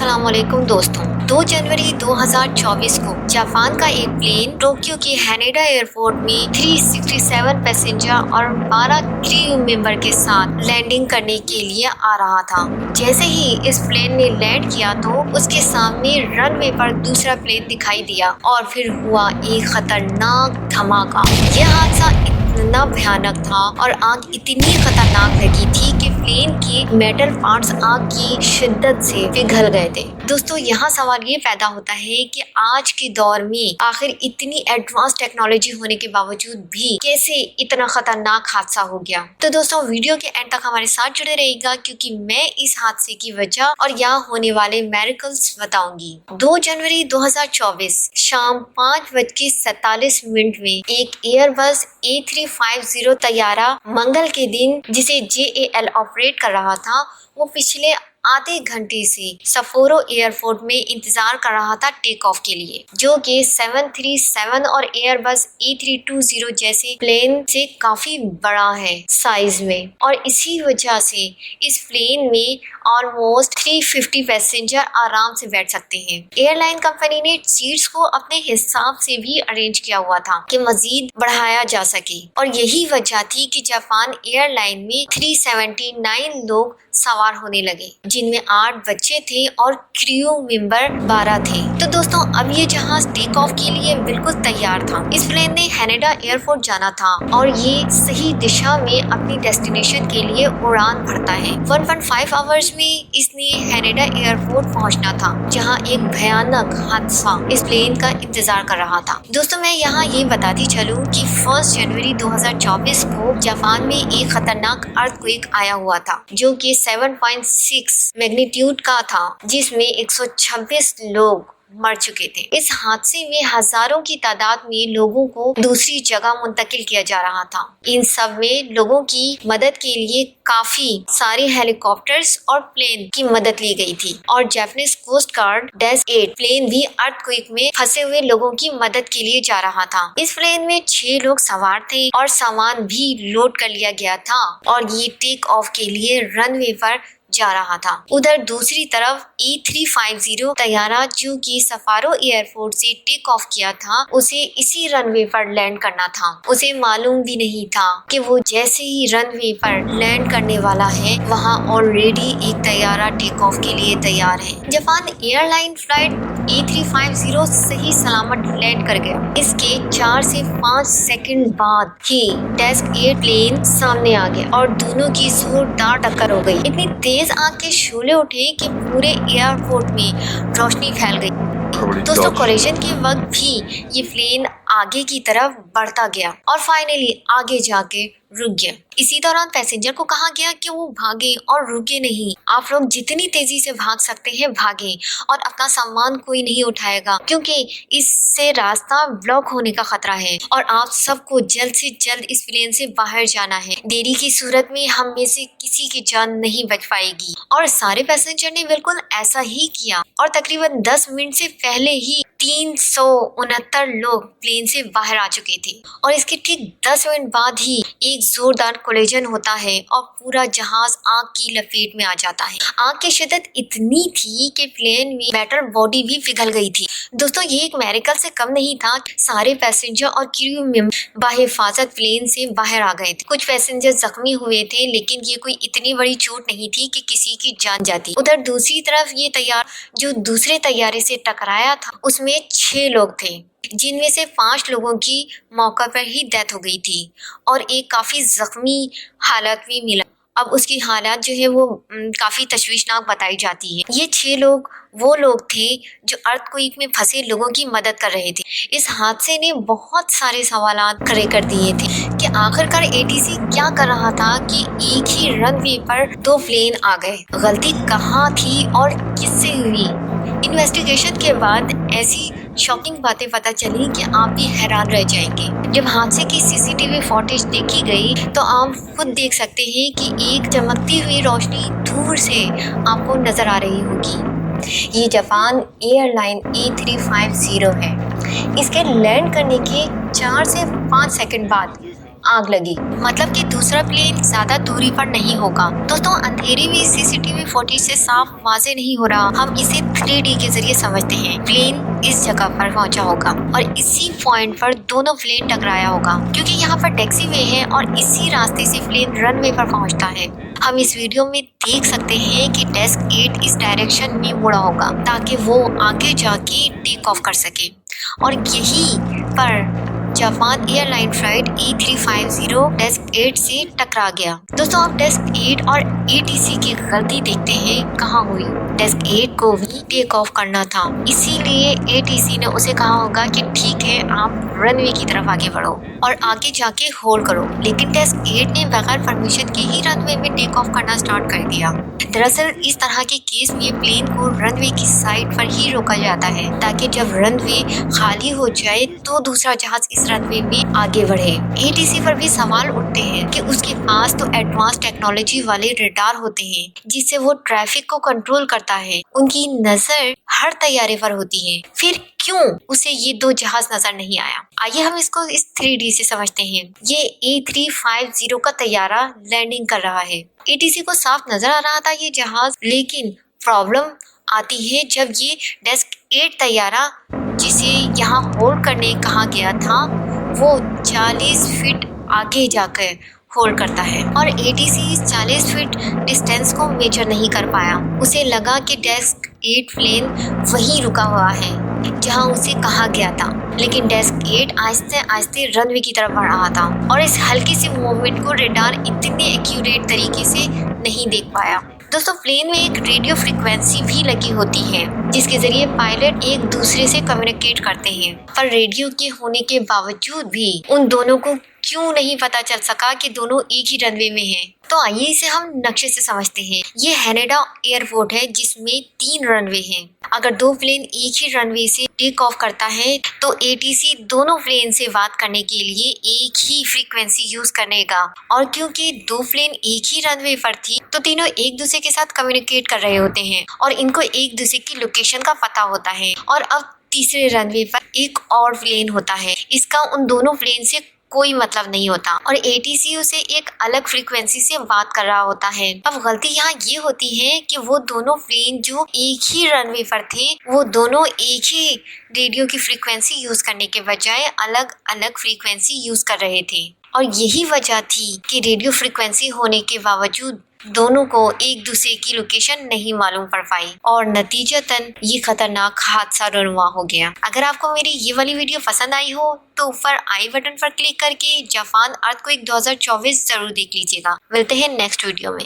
अस्सलामुअलैकुम दोस्तों। 2 जनवरी 2024 को जापान का एक प्लेन टोक्यो के हैनेडा एयरपोर्ट में 367 पैसेंजर और 12 क्रू मेंबर के साथ लैंडिंग करने के लिए आ रहा था। जैसे ही इस प्लेन ने लैंड किया तो उसके सामने रनवे पर दूसरा प्लेन दिखाई दिया और फिर हुआ एक खतरनाक धमाका। यह हादसा इतना भयानक था और आग इतनी खतरनाक लगी थी कि प्लेन के मेटल पार्ट्स आग की शिद्दत से पिघल गए थे। दोस्तों, यहाँ सवाल ये पैदा होता है कि आज के दौर में आखिर इतनी एडवांस टेक्नोलॉजी होने के बावजूद भी कैसे इतना खतरनाक हादसा हो गया। तो दोस्तों, वीडियो के एंड तक हमारे साथ जुड़े रहिएगा क्योंकि मैं इस हादसे की वजह और यहाँ होने वाले मेरिकल्स बताऊंगी। 2 जनवरी 2024 शाम 5:47 में एक एयरबस A350 तैयारा मंगल के दिन जिसे JAL ऑपरेट कर रहा था, वो पिछले आधे घंटे से सफोरो एयरपोर्ट में इंतजार कर रहा था टेक ऑफ के लिए, जो कि 737 और एयरबस A320 जैसे प्लेन से काफी बड़ा है साइज में, और इसी वजह से इस प्लेन में ऑलमोस्ट 350 पैसेंजर आराम से बैठ सकते हैं। एयरलाइन कंपनी ने सीट्स को अपने हिसाब से भी अरेंज किया हुआ था कि मजीद बढ़ाया जा सके, और यही वजह थी कि जापान एयरलाइन में 379 लोग सवार होने लगे, जिनमें 8 बच्चे थे और क्रू मेंबर 12 थे। तो दोस्तों, अब ये जहाज टेक ऑफ के लिए बिल्कुल तैयार था। इस प्लेन ने हैनेडा एयरपोर्ट जाना था और ये सही दिशा में अपनी डेस्टिनेशन के लिए उड़ान भरता है। 1.5 आवर्स में इसने हैनेडा एयरपोर्ट पहुंचना था, जहां एक भयानक हादसा इस प्लेन का इंतजार कर रहा था। दोस्तों, मैं यहाँ ये बताती चलूं कि 1 जनवरी 2024 को जापान में एक खतरनाक अर्थक्वेक आया हुआ था, जो कि 7.6 मैग्नीट्यूड का था, जिसमें 126 लोग मर चुके थे। इस हादसे में हजारों की तादाद में लोगों को दूसरी जगह मुंतकिल किया जा रहा था। इन सब में लोगों की मदद के लिए काफी सारे हेलीकॉप्टर्स और प्लेन की मदद ली गई थी, और जापानीज कोस्ट गार्ड -8 प्लेन भी अर्थक्वेक में फंसे हुए लोगों की मदद के लिए जा रहा था। इस प्लेन में 6 लोग सवार थे और सामान भी लोड कर लिया गया था, और ये टेक ऑफ के लिए रनवे पर जा रहा था। उधर दूसरी तरफ A350 तैयारा, जो कि सफारो एयरपोर्ट से टेक ऑफ किया था, उसे इसी रनवे पर लैंड करना था। उसे मालूम भी नहीं था कि वो जैसे ही रनवे पर लैंड करने वाला है, वहाँ ऑलरेडी एक तैयारा टेक ऑफ के लिए तैयार है। जापान एयरलाइन फ्लाइट A350 सही सलामत लैंड कर गया। इसके 4 से 5 सेकंड बाद ही डेस्क 8 प्लेन सामने आ गया और दोनों की जोरदार टक्कर हो गई। इतनी तेज आग के शोले उठे कि पूरे एयरपोर्ट में रोशनी फैल गई। दोस्तों, कोलिजन के वक्त भी ये प्लेन आगे की तरफ बढ़ता गया और फाइनली आगे जाके रुक गया। इसी दौरान पैसेंजर को कहा गया कि वो भागे और रुके नहीं। आप लोग जितनी तेजी से भाग सकते हैं भागें, और अपना सामान कोई नहीं उठाएगा क्योंकि इससे रास्ता ब्लॉक होने का खतरा है, और आप सबको जल्द से जल्द इस प्लेन से बाहर जाना है। देरी की सूरत में हम में से किसी की जान नहीं बच पाएगी। और सारे पैसेंजर ने बिल्कुल ऐसा ही किया, और तकरीबन 10 मिनट से पहले ही 369 लोग प्लेन से बाहर आ चुके थे, और इसके ठीक 10 मिनट बाद ही एक जोरदार कोलिजन होता है और पूरा जहाज आग की लपेट में आ जाता है। आग की शिद्दत इतनी थी कि प्लेन में मेटल बॉडी भी पिघल गई थी। दोस्तों, ये एक मेरिकल से कम नहीं था। सारे पैसेंजर और क्रू मेंबर बाहिफाजत प्लेन से बाहर आ गए थे। कुछ पैसेंजर जख्मी हुए थे, लेकिन ये कोई इतनी बड़ी चोट नहीं थी कि किसी की जान जाती। उधर दूसरी तरफ ये तैयार जो दूसरे तैयारे से टकराया था, उसमें 6 लोग थे, जिनमें से 5 लोगों की मौका पर ही डेथ हो गई थी और एक काफी जख्मी हालत में मिला। अब उसकी हालत जो है वो काफी तशवीशनाक बताई जाती है। ये 6 लोग वो लोग थे जो अर्थक्वेक में फंसे लोगों की मदद कर रहे थे। इस हादसे ने बहुत सारे सवालात खड़े कर दिए थे कि आखिरकार ATC क्या कर रहा था कि एक ही रनवे पर 2 प्लेन आ गए। गलती कहाँ थी और किससे हुई? इन्वेस्टिगेशन के बाद ऐसी शॉकिंग बातें पता चली कि आप भी हैरान रह जाएंगे। जब हादसे की CCTV फुटेज देखी गई तो आप खुद देख सकते हैं कि एक चमकती हुई रोशनी दूर से आपको नजर आ रही होगी। ये जापान एयरलाइन A350 है। इसके लैंड करने के 4 से 5 सेकंड बाद आग लगी। मतलब कि दूसरा प्लेन ज्यादा दूरी पर नहीं होगा। दोस्तों अंधेरे में सीसीटीवी फुटेज से साफ वाजे नहीं हो रहा, हम इसे 3D के जरिए समझते हैं। प्लेन इस जगह पर पहुंचा होगा और इसी पॉइंट पर दोनों प्लेन टकराया होगा, क्योंकि यहाँ पर टैक्सीवे है और इसी रास्ते से प्लेन रनवे पर पहुंचता है। हम इस वीडियो में देख सकते हैं कि डेस्क 8 इस डायरेक्शन में मुड़ा होगा ताकि वो आगे जाके टेक ऑफ कर सके, और यही पर Japan airline flight E350 desk 8 से टकरा गया। दोस्तों आप डेस्क 8 और ATC की गलती देखते हैं कहाँ हुई। डेस्क 8 को भी टेक ऑफ करना था, इसीलिए ATC ने उसे कहा होगा कि ठीक है आप रनवे की तरफ आगे बढ़ो और आगे जाके होल्ड करो, लेकिन डेस्क 8 ने बगैर परमिशन के ही रनवे में टेक ऑफ करना स्टार्ट कर दिया। दरअसल इस तरह के केस में प्लेन को रनवे की साइड पर ही रोका जाता है ताकि जब रनवे खाली हो जाए तो दूसरा जहाज इस रनवे में आगे बढ़े। ATC पर भी सवाल उठते हैं कि उसके पास तो एडवांस टेक्नोलॉजी वाले रडार होते हैं जिससे वो ट्रैफिक को कंट्रोल करता है, उनकी नजर हर तैयारे पर होती है, फिर क्यों उसे ये दो जहाज नजर नहीं आया। आइए हम इसको इस 3D से समझते हैं। ये E350 का तैयारा लैंडिंग कर रहा है। ATC को साफ नजर आ रहा था ये जहाज, लेकिन प्रॉब्लम आती है जब ये डेस्क 8 तैयारा जिसे यहाँ होल्ड करने कहा गया था वो 40 फीट आगे जाकर होल्ड करता है और ATC 40 फीट डिस्टेंस को मेजर नहीं कर पाया। उसे लगा कि डेस्क 8 प्लेन वहीं रुका हुआ है जहां उसे कहा गया था, लेकिन डेस्क 8 आहिस्ते आहिस्ते रनवे की तरफ बढ़ रहा था और इस हल्की सी मूवमेंट को रडार इतने एक्यूरेट तरीके से नहीं देख पाया। दोस्तों प्लेन में एक रेडियो फ्रीक्वेंसी भी लगी होती है जिसके जरिए पायलट एक दूसरे से कम्युनिकेट करते हैं, पर रेडियो के होने के बावजूद भी उन दोनों को क्यों नहीं पता चल सका कि दोनों एक ही रनवे में हैं। तो आइए इसे हम नक्शे से समझते हैं। ये हैनेडा एयरपोर्ट है जिसमें 3 रनवे हैं। अगर 2 प्लेन एक ही रनवे से टेक ऑफ करता है तो ATC दोनों प्लेन से बात करने के लिए एक ही फ्रीक्वेंसी यूज करेगा, और क्योंकि 2 प्लेन एक ही रनवे पर थी तो तीनों एक दूसरे के साथ कम्युनिकेट कर रहे होते हैं और इनको एक दूसरे की लोकेशन का पता होता है। और अब तीसरे रनवे पर एक और प्लेन होता है, इसका उन दोनों प्लेन से कोई मतलब नहीं होता और ATC उसे एक अलग फ्रीक्वेंसी से बात कर रहा होता है। अब गलती यहाँ ये होती है कि वो दोनों प्लेन जो एक ही रनवे पर थे वो दोनों एक ही रेडियो की फ्रीक्वेंसी यूज करने के बजाय अलग अलग फ्रीक्वेंसी यूज कर रहे थे, और यही वजह थी कि रेडियो फ्रीक्वेंसी होने के बावजूद दोनों को एक दूसरे की लोकेशन नहीं मालूम पड़ पाई और नतीजतन ये खतरनाक हादसा रुनवा हो गया। अगर आपको मेरी ये वाली वीडियो पसंद आई हो तो ऊपर आई बटन पर क्लिक करके जापान अर्थक्वेक 2024 जरूर देख लीजिएगा। मिलते हैं नेक्स्ट वीडियो में।